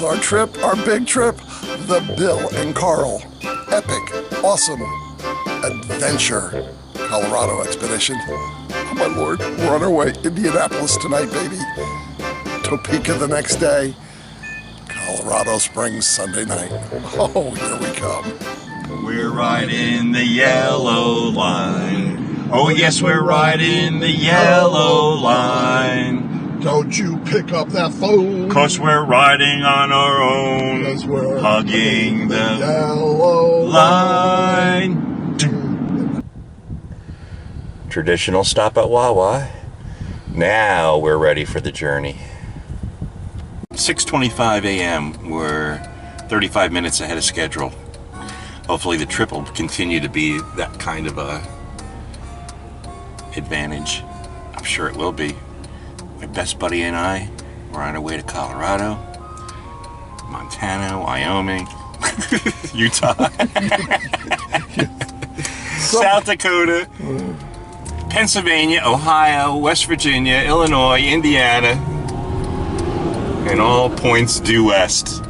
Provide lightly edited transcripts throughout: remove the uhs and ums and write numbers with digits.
our trip, our big trip, the Bill and Carl Epic, Awesome Adventure Colorado Expedition. Oh my Lord, we're on our way. Indianapolis tonight, baby. Topeka the next day. Colorado Springs Sunday night. Oh, here we come. We're riding the yellow line. Oh yes, we're riding the yellow line. Don't you pick up that phone. 'Cause we're riding on our own. 'Cause we're hugging the yellow line. Traditional stop at Wawa. Now we're ready for the journey. 6:25 a.m. We're 35 minutes ahead of schedule. Hopefully the trip will continue to be that kind of a advantage. I'm sure it will be. My best buddy and I, we're on our way to Colorado, Montana, Wyoming, Utah, South Dakota, Pennsylvania, Ohio, West Virginia, Illinois, Indiana, and all points due west.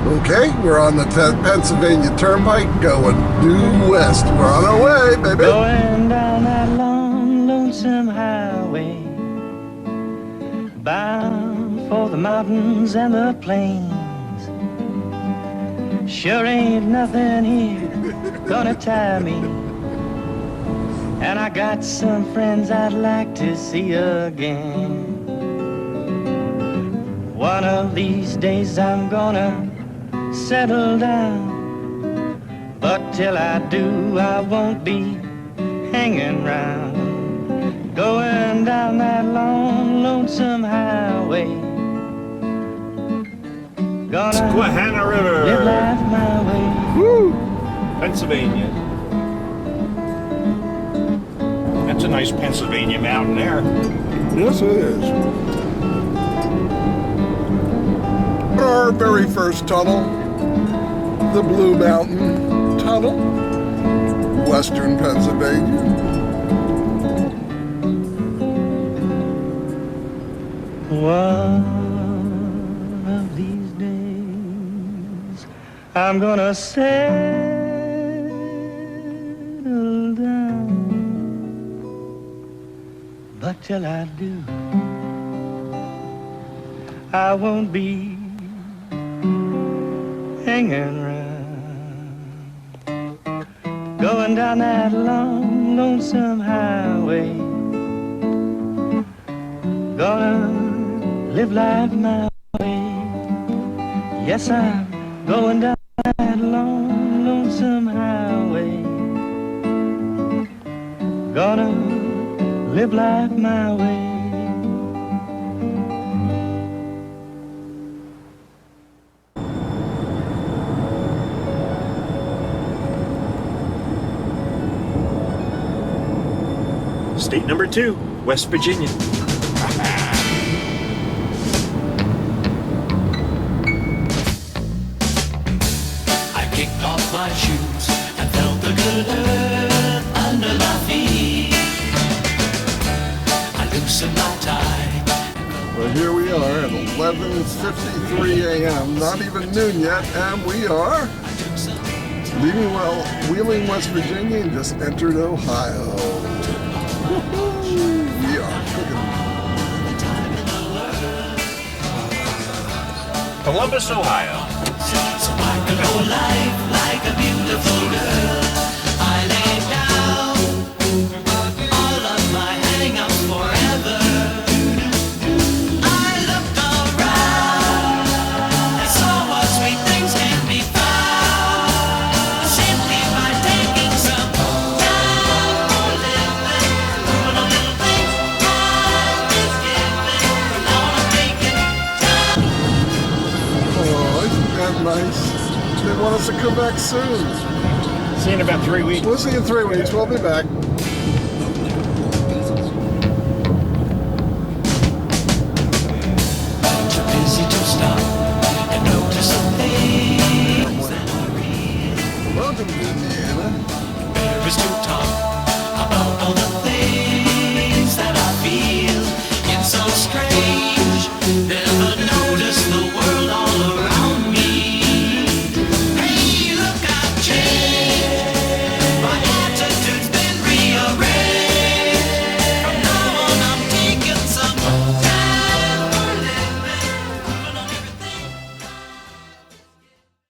Okay, we're on the Pennsylvania Turnpike going due west. We're on our way, baby. Going down that long, lonesome highway, bound for the mountains and the plains. Sure ain't nothing here gonna tie me, and I got some friends I'd like to see again. One of these days I'm gonna settle down, but till I do I won't be hanging round. Going down that long, lonesome highway, gonna Susquehanna live River, life my way. Woo! Pennsylvania. That's a nice Pennsylvania mountain there. Yes, it is. Our very first tunnel, the Blue Mountain Tunnel, Western Pennsylvania. One of these days I'm gonna settle down, but till I do I won't be hanging round. Going down that long, lonesome highway, gonna live life my way. Yes, I'm going down that long, lonesome highway, gonna live life my way. State number 2, West Virginia. I kicked off my shoes and felt the good earth under my feet. I loosened my tie. Well, here we are at 11:53 a.m. Not even noon yet, and we are leaving Wheeling, West Virginia, and just entered Ohio. We are cooking. Columbus, Ohio. So I could go life like a beautiful girl. I laid down all of my hang-ups forever. I looked around and saw what sweet things can be found simply by taking some time for living. Doing a little things God is giving. Now I'm taking time. Oh, isn't that nice? They want us to come back soon. See you in about 3 weeks. We'll see you in 3 weeks. We'll be back.